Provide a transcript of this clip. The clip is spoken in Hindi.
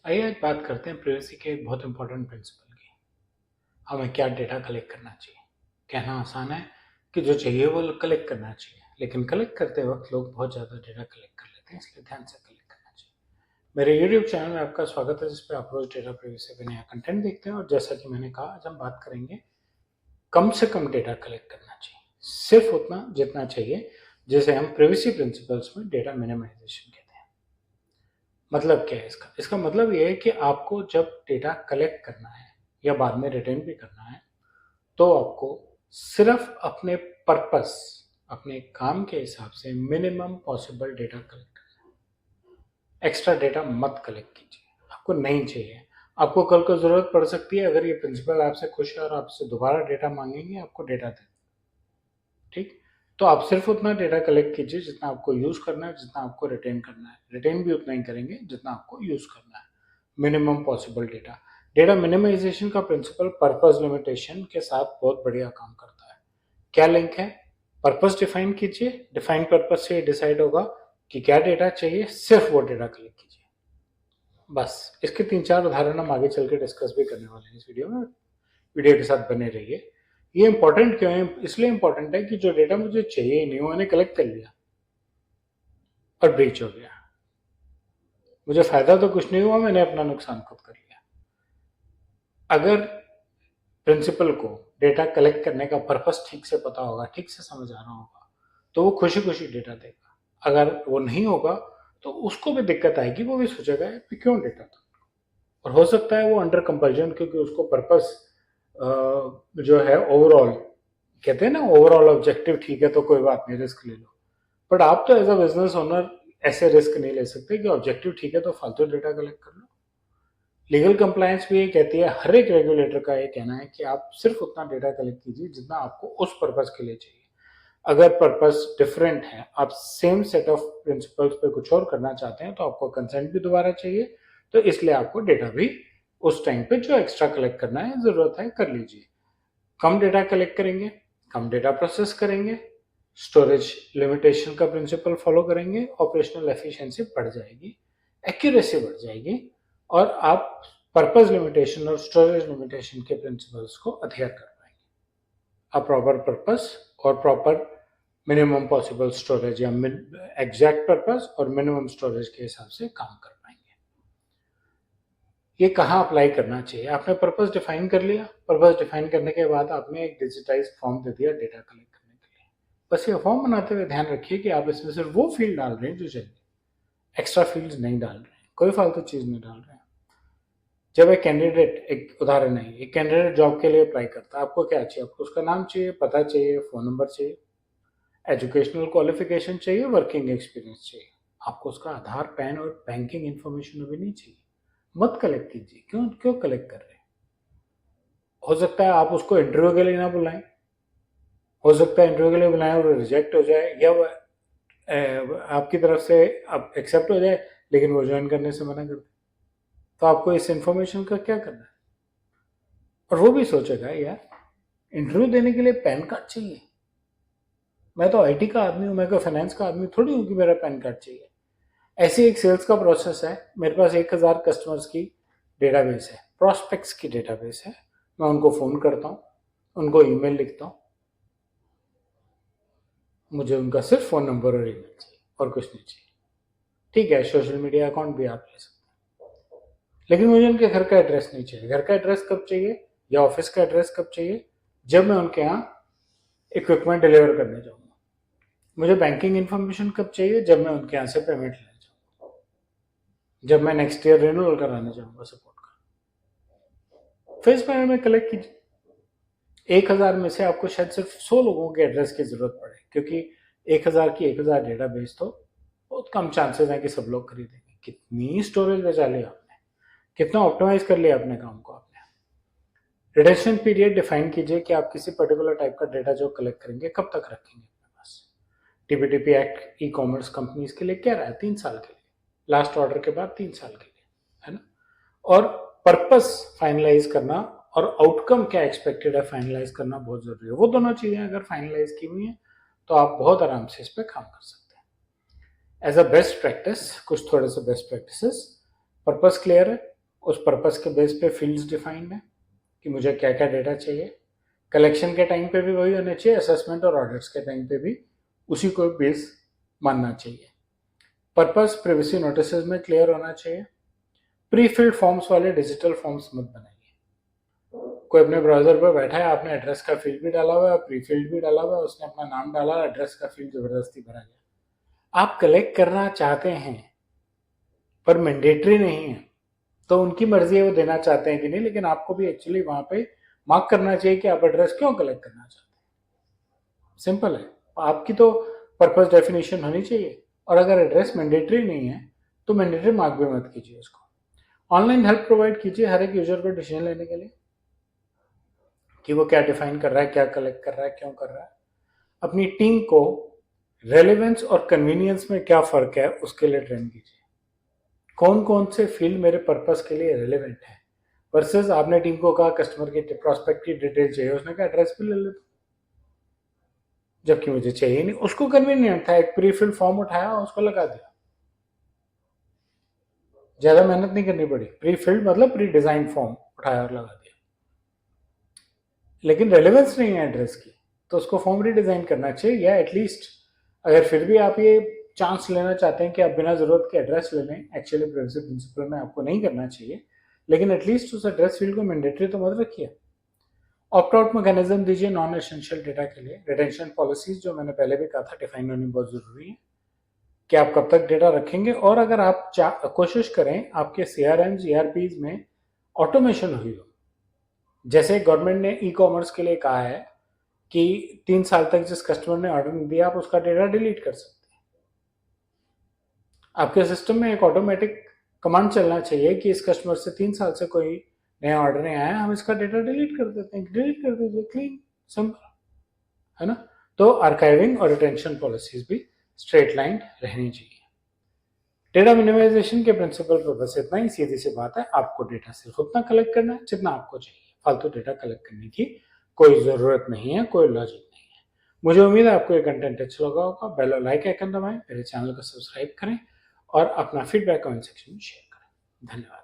आइए आज बात करते हैं प्राइवेसी के एक बहुत इंपॉर्टेंट प्रिंसिपल की। हमें क्या डेटा कलेक्ट करना चाहिए। कहना आसान है कि जो चाहिए वो कलेक्ट करना चाहिए, लेकिन कलेक्ट करते वक्त लोग बहुत ज़्यादा डेटा कलेक्ट कर लेते हैं, इसलिए ध्यान से कलेक्ट करना चाहिए। मेरे यूट्यूब चैनल में आपका स्वागत है, जिसपे आप रोज डेटा प्राइवेसी पे नया कंटेंट देखते हैं। और जैसा कि मैंने कहा, आज हम बात करेंगे कम से कम डेटा कलेक्ट करना चाहिए, सिर्फ उतना जितना चाहिए, जिसे हम प्राइवेसी प्रिंसिपल्स में डेटा मिनिमाइजेशन कहते हैं। मतलब क्या है इसका मतलब ये है कि आपको जब डेटा कलेक्ट करना है या बाद में रिटर्न भी करना है, तो आपको सिर्फ अपने पर्पस, अपने काम के हिसाब से मिनिमम पॉसिबल डेटा कलेक्ट करना है। एक्स्ट्रा डेटा मत कलेक्ट कीजिए, आपको नहीं चाहिए। आपको कल को जरूरत पड़ सकती है, अगर ये प्रिंसिपल आपसे खुश है और आपसे दोबारा डेटा मांगेंगे, आपको डेटा दे, ठीक। तो आप सिर्फ उतना डेटा कलेक्ट कीजिए जितना आपको यूज करना है, जितना आपको रिटेन करना है। रिटेन भी उतना ही करेंगे जितना आपको यूज करना है। Minimum possible data. Data minimization का प्रिंसिपल पर्पस लिमिटेशन के साथ बहुत बढ़िया काम करता है। क्या लिंक है? पर्पस डिफाइन कीजिए, डिफाइन पर्पस से डिसाइड होगा कि क्या डेटा चाहिए, सिर्फ वो डेटा कलेक्ट कीजिए। बस इसके 3-4 उदाहरण हम आगे चल के डिस्कस भी करने वाले हैं इस वीडियो में। वीडियो के साथ बने रहिए। ये इंपॉर्टेंट क्यों है? इसलिए इंपॉर्टेंट है कि जो डेटा मुझे चाहिए ही नहीं, वो मैंने कलेक्ट कर लिया और ब्रीच हो गया। मुझे फायदा तो कुछ नहीं हुआ, मैंने अपना नुकसान खुद कर लिया। अगर प्रिंसिपल को डेटा कलेक्ट करने का पर्पस ठीक से पता होगा, ठीक से समझ आ रहा होगा, तो वो खुशी खुशी डेटा देगा। अगर वो नहीं होगा तो उसको भी दिक्कत आएगी, वो भी सोचेगा कि क्यों डेटा था। और हो सकता है वो अंडर कंपल्जन, क्योंकि उसको पर्पस जो है ओवरऑल, कहते हैं ना ओवरऑल ऑब्जेक्टिव ठीक है तो कोई बात नहीं, रिस्क ले लो। बट आप तो एज अ बिजनेस ओनर ऐसे रिस्क नहीं ले सकते कि ऑब्जेक्टिव ठीक है तो फालतू डेटा कलेक्ट कर लो। लीगल कंप्लायंस भी ये कहती है, हर एक रेगुलेटर का ये कहना है कि आप सिर्फ उतना डेटा कलेक्ट कीजिए जितना आपको उस पर्पस के लिए चाहिए। अगर पर्पस डिफरेंट है, आप सेम सेट ऑफ प्रिंसिपल्स पे कुछ और करना चाहते हैं, तो आपको कंसेंट भी दोबारा चाहिए। तो इसलिए आपको डेटा भी उस टाइम पे जो एक्स्ट्रा कलेक्ट करना है, जरूरत है, कर लीजिए। कम डेटा कलेक्ट करेंगे, कम डेटा प्रोसेस करेंगे, स्टोरेज लिमिटेशन का प्रिंसिपल फॉलो करेंगे, ऑपरेशनल एफिशिएंसी बढ़ जाएगी, एक्यूरेसी बढ़ जाएगी, और आप पर्पस लिमिटेशन और स्टोरेज लिमिटेशन के प्रिंसिपल्स को अध्ययन कर पाएंगे। अ प्रॉपर पर्पस और प्रॉपर मिनिमम पॉसिबल स्टोरेज या एग्जैक्ट पर्पस और मिनिमम स्टोरेज के हिसाब से काम कर पाएंगे। ये कहाँ अप्लाई करना चाहिए? आपने पर्पस डिफाइन कर लिया, पर्पस डिफाइन करने के बाद आपने एक डिजिटाइज फॉर्म दे दिया डेटा कलेक्ट करने के लिए। बस ये फॉर्म बनाते हुए ध्यान रखिए कि आप इसमें सिर्फ वो फील्ड डाल रहे हैं जो चाहिए, एक्स्ट्रा फील्ड्स नहीं डाल रहे हैं, कोई फालतू चीज नहीं डाल रहे हैं। जब एक कैंडिडेट, एक उदाहरण है, एक कैंडिडेट जॉब के लिए अप्लाई करता है, आपको क्या चाहिए? आपको उसका नाम चाहिए, पता चाहिए, फोन नंबर चाहिए, एजुकेशनल क्वालिफिकेशन चाहिए, वर्किंग एक्सपीरियंस चाहिए। आपको उसका आधार, पैन और बैंकिंग इन्फॉर्मेशन अभी नहीं चाहिए। मत कलेक्ट कीजिए। क्यों क्यों कलेक्ट कर रहे हैं? हो सकता है आप उसको इंटरव्यू के लिए ना बुलाएं, हो सकता है इंटरव्यू के लिए बुलाएं और रिजेक्ट हो जाए, या आपकी तरफ से आप एक्सेप्ट हो जाए लेकिन वो ज्वाइन करने से मना कर दे। तो आपको इस इंफॉर्मेशन का क्या करना है? और वो भी सोचेगा, यार इंटरव्यू देने के लिए पैन कार्ड चाहिए, मैं तो आईटी का आदमी हूँ, मैं कोई फाइनेंस का आदमी थोड़ी हूँ कि मेरा पैन कार्ड चाहिए। ऐसे एक सेल्स का प्रोसेस है, मेरे पास 1000 कस्टमर्स की डेटाबेस है, प्रोस्पेक्ट्स की डेटाबेस है। मैं उनको फ़ोन करता हूँ, उनको ईमेल लिखता हूँ, मुझे उनका सिर्फ फ़ोन नंबर और ईमेल चाहिए और कुछ नहीं चाहिए। ठीक है, सोशल मीडिया अकाउंट भी आप ले सकते हैं, लेकिन मुझे उनके घर का एड्रेस नहीं चाहिए। घर का एड्रेस कब चाहिए, या ऑफिस का एड्रेस कब चाहिए? जब मैं उनके यहाँ इक्विपमेंट डिलीवर करने जाऊँगा। मुझे बैंकिंग इन्फॉर्मेशन कब चाहिए? जब मैं उनके यहाँ से पेमेंट लेने जाऊँगा, जब मैं नेक्स्ट ईयर रिन्यूअल कराने जाऊँगा सपोर्ट का। फेस पैनल में कलेक्ट कीजिए। 1000 में से आपको शायद सिर्फ 100 लोगों के एड्रेस की जरूरत पड़े, क्योंकि 1000 की 1000 डेटाबेस तो बहुत कम चांसेस हैं कि सब लोग खरीदेंगे। कितनी स्टोरेज बचा ली आपने, कितना ऑप्टिमाइज कर लिया अपने काम को आपने। रिटेंशन पीरियड डिफाइन कीजिए कि आप किसी पर्टिकुलर टाइप का डेटा जो कलेक्ट करेंगे कब तक रखेंगे अपने पास। टीपीटीपी एक्ट ई कॉमर्स कंपनीज के लिए कह रहा है 3 साल के लिए, लास्ट ऑर्डर के बाद 3 साल के लिए, है ना। और पर्पस फाइनलाइज करना और आउटकम क्या एक्सपेक्टेड है फाइनलाइज करना बहुत जरूरी है। वो दोनों चीजें अगर फाइनलाइज की हुई हैं तो आप बहुत आराम से इस पर काम कर सकते हैं। एज अ बेस्ट प्रैक्टिस, कुछ थोड़े से बेस्ट प्रैक्टिसेस। पर्पस क्लियर है, उस पर्पस के बेस पे फील्ड्स डिफाइंड है कि मुझे क्या क्या डेटा चाहिए। कलेक्शन के टाइम पे भी वही होना चाहिए, असेसमेंट और ऑडिट्स के टाइम पे भी उसी को बेस मानना चाहिए। पर्पस प्रिवेसी नोटिस में क्लियर होना चाहिए। प्री फिल्ड फॉर्म्स वाले डिजिटल फॉर्म्स मत बनाइए। कोई अपने ब्राउजर पर बैठा है, आपने एड्रेस का फील्ड भी डाला हुआ है, प्री फील्ड भी डाला हुआ है, उसने अपना नाम डाला, एड्रेस का फील्ड जबरदस्ती भरा गया। आप कलेक्ट करना चाहते हैं पर मैंडेटरी नहीं है, तो उनकी मर्जी है वो देना चाहते हैं कि नहीं, लेकिन आपको भी एक्चुअली वहां पे मार्क करना चाहिए कि आप एड्रेस क्यों कलेक्ट करना चाहते हैं। सिंपल है, आपकी तो पर्पस डेफिनेशन होनी चाहिए। और अगर एड्रेस मैंडेटरी नहीं है तो मैंडेटरी मार्क भी मत कीजिए उसको। ऑनलाइन हेल्प प्रोवाइड कीजिए हर एक यूजर को डिसीजन लेने के लिए कि वो क्या डिफाइन कर रहा है, क्या कलेक्ट कर रहा है, क्यों कर रहा है। अपनी टीम को रेलेवेंस और कन्वीनियंस में क्या फर्क है उसके लिए ट्रेन कीजिए। कौन कौन से फील्ड मेरे पर्पस के लिए रेलेवेंट है वर्सेस आपने टीम को कहा कस्टमर की प्रॉस्पेक्ट की डिटेल चाहिए, उसने कहा एड्रेस भी ले लो, जबकि मुझे चाहिए नहीं। उसको कन्वीनियंट था, एक प्री फिल्ड फॉर्म उठाया उसको लगा दिया, ज्यादा मेहनत नहीं करनी पड़ी। प्री फिल्ड मतलब प्री डिजाइन फॉर्म उठाया और लगा दिया। लेकिन रेलेवेंस नहीं है एड्रेस की तो उसको फॉर्म रीडिजाइन करना चाहिए, या एटलीस्ट अगर फिर भी आप ये चांस लेना चाहते हैं कि आप बिना जरूरत के एड्रेस ले लें, एक्चुअली प्राइवेसी प्रिंसिपल में आपको नहीं करना चाहिए, लेकिन एटलीस्ट उस एड्रेस फील्ड को मैंडेटरी तो मत रखिए। ऑप्ट आउट मैकेनिज्म दीजिए नॉन एसेंशियल डेटा के लिए। रिटेंशन पॉलिसीज जो मैंने पहले भी कहा था डिफाइन होनी बहुत जरूरी है कि आप कब तक डेटा रखेंगे। और अगर आप कोशिश करें आपके CRM ERPs में ऑटोमेशन हुई हो, जैसे गवर्नमेंट ने ई कॉमर्स के लिए कहा है कि 3 साल तक जिस कस्टमर ने ऑर्डर नहीं दिया आप उसका डेटा डिलीट कर सकते हैं। आपके सिस्टम में एक ऑटोमेटिक कमांड चलना चाहिए कि इस कस्टमर से 3 साल से कोई नया ऑर्डर नहीं आया, हम इसका डेटा डिलीट कर देते हैं, डिलीट कर दीजिए, क्लीन, सिंपल है ना। तो आर्काइविंग और रिटेंशन पॉलिसीज भी स्ट्रेट लाइन रहनी चाहिए। डेटा मिनिमाइजेशन के प्रिंसिपल पर बस इतना ही, सीधी सी बात है, आपको डेटा सिर्फ उतना कलेक्ट करना है जितना आपको चाहिए। फालतू डेटा कलेक्ट करने की कोई जरूरत नहीं है, कोई लॉजिक नहीं है। मुझे उम्मीद है आपको ये कंटेंट अच्छा लगा होगा। बेल और लाइक आइकन दबाएं, मेरे चैनल को सब्सक्राइब करें और अपना फीडबैक कमेंट सेक्शन में शेयर करें। धन्यवाद।